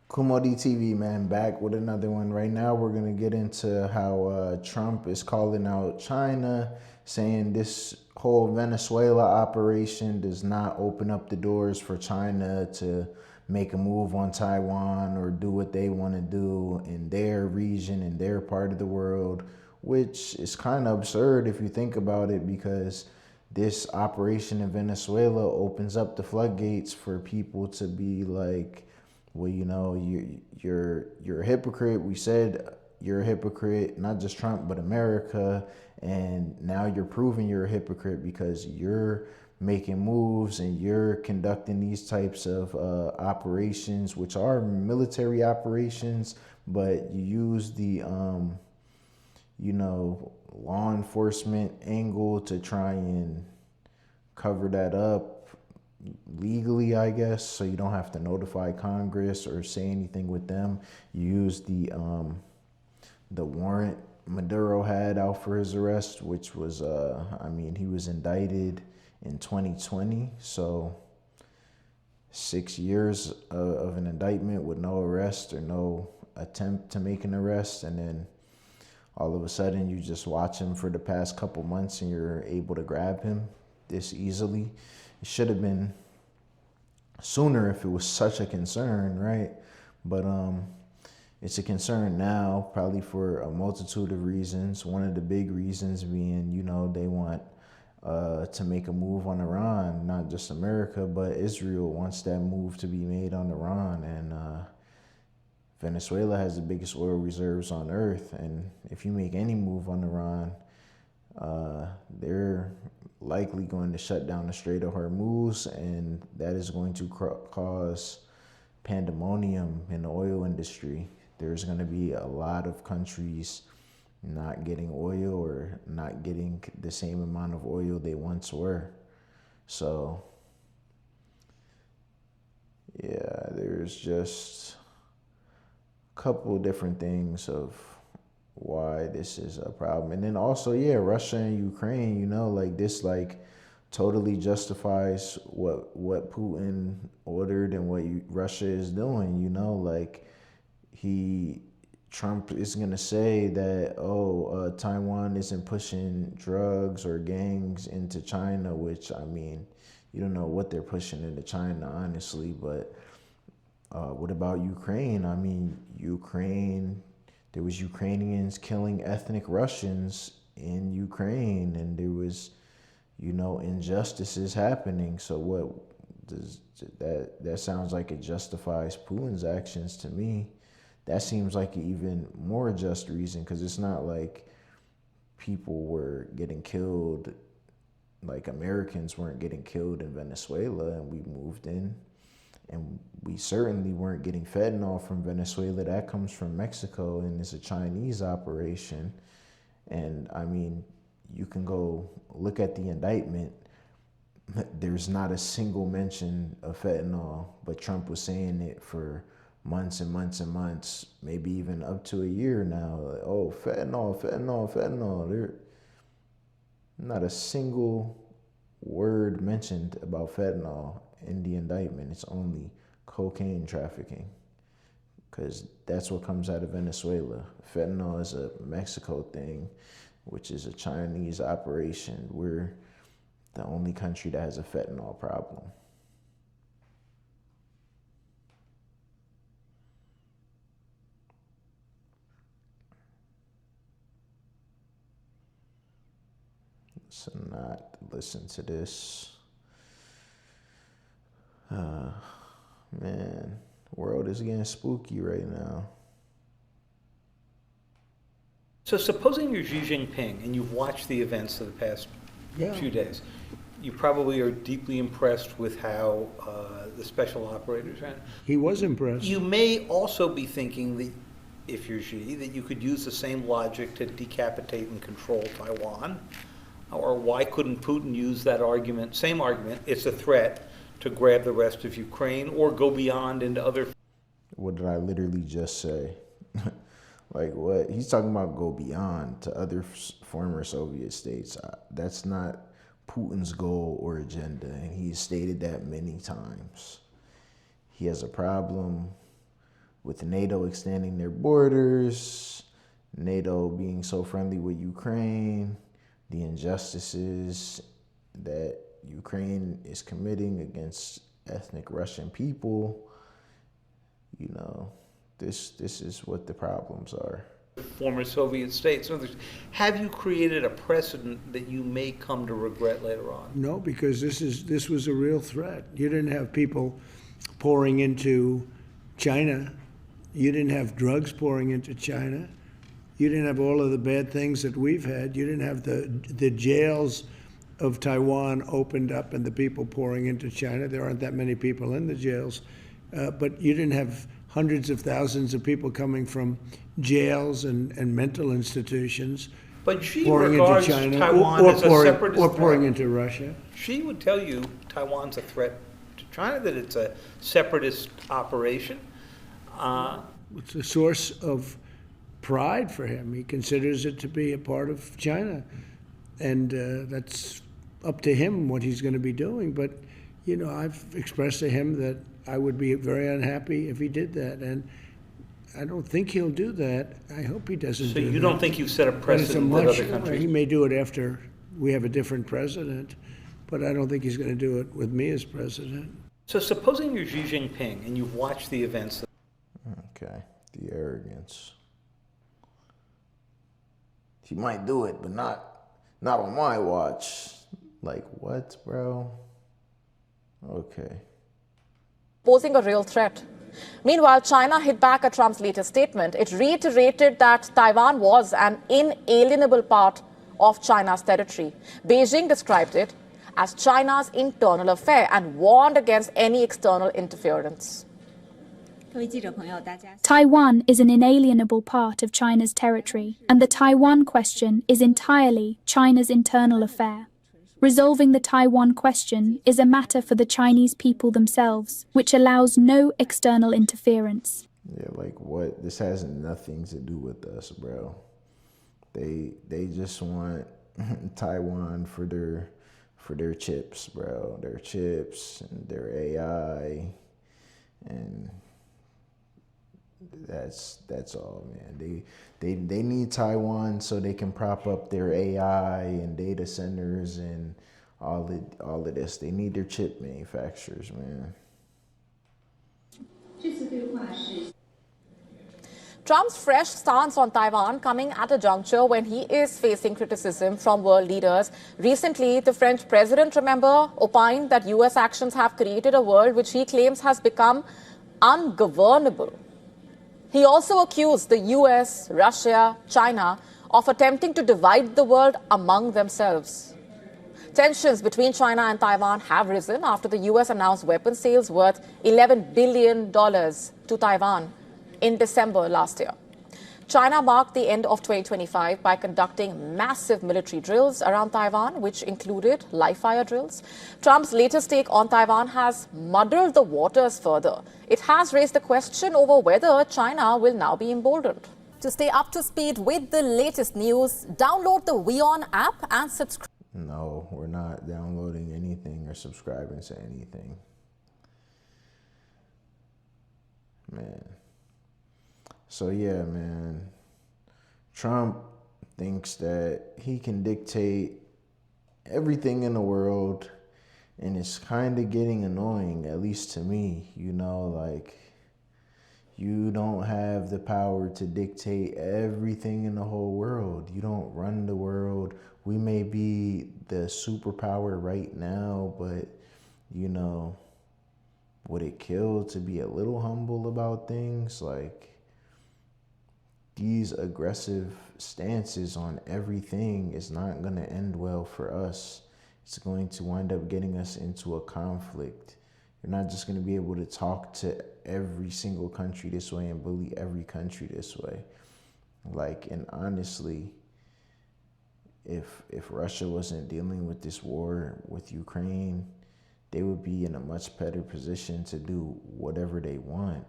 Kumodi TV, man, back with another one. Right now, we're going to get into how Trump is calling out China, saying this whole Venezuela operation does not open up the doors for China to make a move on Taiwan or do what they want to do in their region, in their part of the world, which is kind of absurd if you think about it, because this operation in Venezuela opens up the floodgates for people to be like, well, you're a hypocrite. We said you're a hypocrite, not just Trump, but America. And now you're proving you're a hypocrite because you're making moves and you're conducting these types of operations, which are military operations, but you use the, law enforcement angle to try and cover that up legally, I guess, so you don't have to notify Congress or say anything with them. You use the warrant Maduro had out for his arrest, which was he was indicted in 2020, so 6 years of an indictment with no arrest or no attempt to make an arrest, and then all of a sudden you just watch him for the past couple months and you're able to grab him this easily. It should have been sooner if it was such a concern, right? But it's a concern now, probably for a multitude of reasons. One of the big reasons being, they want to make a move on Iran. Not just America, but Israel wants that move to be made on Iran. And Venezuela has the biggest oil reserves on earth. And if you make any move on Iran, they're likely going to shut down the Strait of Hormuz, and that is going to cause pandemonium in the oil industry. There's going to be a lot of countries not getting oil or not getting the same amount of oil they once were. So, yeah, there's just a couple of different things of why this is a problem. And then also, yeah, Russia and Ukraine, this totally justifies what Putin ordered and what Russia is doing, Trump is going to say that, Taiwan isn't pushing drugs or gangs into China, which, you don't know what they're pushing into China, honestly. But what about Ukraine? There was Ukrainians killing ethnic Russians in Ukraine, and there was, injustices happening. So what does that sounds like it justifies Putin's actions to me. That seems like an even more just reason, because it's not like people were getting killed, like Americans weren't getting killed in Venezuela and we moved in. And we certainly weren't getting fentanyl from Venezuela. That comes from Mexico, and it's a Chinese operation. And you can go look at the indictment. There's not a single mention of fentanyl, but Trump was saying it for months and months and months, maybe even up to a year now. Like, oh, fentanyl, fentanyl, fentanyl. There, not a single word mentioned about fentanyl in the indictment. It's only cocaine trafficking, because that's what comes out of Venezuela. Fentanyl is a Mexico thing, which is a Chinese operation. We're the only country that has a fentanyl problem. So not listen to this. Man, world is getting spooky right now. So supposing you're Xi Jinping and you've watched the events of the past few days, you probably are deeply impressed with how the special operators ran. He was impressed. You may also be thinking that, if you're Xi, that you could use the same logic to decapitate and control Taiwan. Or why couldn't Putin use that argument, same argument, it's a threat, to grab the rest of Ukraine or go beyond into other... What did I literally just say? Like, what? He's talking about go beyond to other former Soviet states. That's not Putin's goal or agenda, and he's stated that many times. He has a problem with NATO extending their borders, NATO being so friendly with Ukraine, the injustices that Ukraine is committing against ethnic Russian people, you know, this is what the problems are. Former Soviet states. Have you created a precedent that you may come to regret later on? No, because this was a real threat. You didn't have people pouring into China. You didn't have drugs pouring into China. You didn't have all of the bad things that we've had. You didn't have the jails of Taiwan opened up and the people pouring into China. There aren't that many people in the jails. But you didn't have hundreds of thousands of people coming from jails and mental institutions But she pouring regards into China Taiwan as a separatist or pouring threat. into Russia. She would tell you Taiwan's a threat to China, that it's a separatist operation. It's a source of pride for him. He considers it to be a part of China. And that's up to him what he's going to be doing. But, you know, I've expressed to him that I would be very unhappy if he did that. And I don't think he'll do that. I hope he doesn't do So that. you don't think you've set a But it's a precedent with much, other countries? he may do it after we have a different president, but I don't think he's going to do it with me as president. So supposing you're Xi Jinping and you've watched the events. Okay, the arrogance. He might do it, but not on my watch. Like what, bro? Okay. Posing a real threat. Meanwhile, China hit back at Trump's latest statement. It reiterated that Taiwan was an inalienable part of China's territory. Beijing described it as China's internal affair and warned against any external interference. Taiwan is an inalienable part of China's territory, and the Taiwan question is entirely China's internal affair. Resolving the Taiwan question is a matter for the Chinese people themselves, which allows no external interference. Yeah, like what? This has nothing to do with us, bro. They just want Taiwan for their chips, bro. Their chips and their AI, and that's all, man. They need Taiwan so they can prop up their AI and data centers and all of this. They need their chip manufacturers, man. Trump's fresh stance on Taiwan coming at a juncture when he is facing criticism from world leaders. Recently, the French president, remember, opined that US actions have created a world which he claims has become ungovernable. He also accused the US, Russia, China of attempting to divide the world among themselves. Tensions between China and Taiwan have risen after the US announced weapons sales worth $11 billion to Taiwan in December last year. China marked the end of 2025 by conducting massive military drills around Taiwan, which included live-fire drills. Trump's latest take on Taiwan has muddled the waters further. It has raised the question over whether China will now be emboldened. To stay up to speed with the latest news, download the WeOn app and subscribe. No, we're not downloading anything or subscribing to anything. Man. So yeah, man, Trump thinks that he can dictate everything in the world, and it's kind of getting annoying, at least to me, you know, like you don't have the power to dictate everything in the whole world. You don't run the world. We may be the superpower right now, but you know, would it kill to be a little humble about things? Like, these aggressive stances on everything is not going to end well for us. It's going to wind up getting us into a conflict. You're not just going to be able to talk to every single country this way and bully every country this way. Like, and honestly, if Russia wasn't dealing with this war with Ukraine, they would be in a much better position to do whatever they want.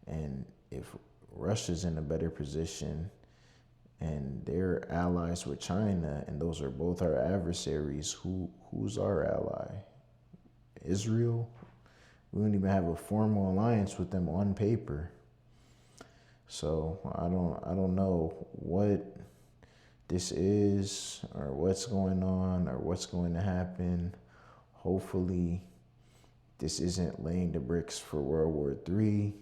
And if Russia's in a better position and they're allies with China, and those are both our adversaries, who's our ally? Israel? We don't even have a formal alliance with them on paper. So I don't know what this is or what's going on or what's going to happen. Hopefully, this isn't laying the bricks for World War III.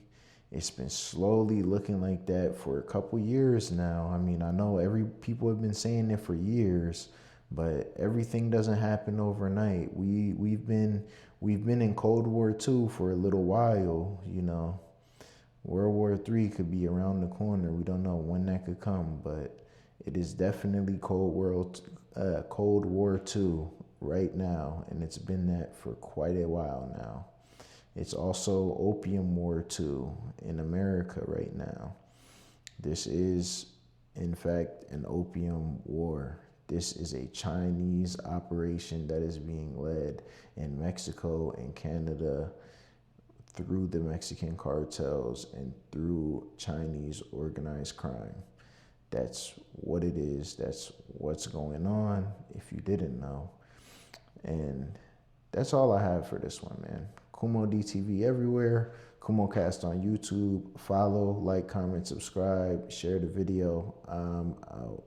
It's been slowly looking like that for a couple years now. I mean, I know people have been saying it for years, but everything doesn't happen overnight. We've been in Cold War II for a little while, you know. World War III could be around the corner. We don't know when that could come, but it is definitely Cold War II right now, and it's been that for quite a while now. It's also Opium War II in America right now. This is, in fact, an opium war. This is a Chinese operation that is being led in Mexico and Canada through the Mexican cartels and through Chinese organized crime. That's what it is. That's what's going on, if you didn't know. And that's all I have for this one, man. Kumo DTV everywhere. KumoCast on YouTube. Follow, like, comment, subscribe, share the video. I'm out.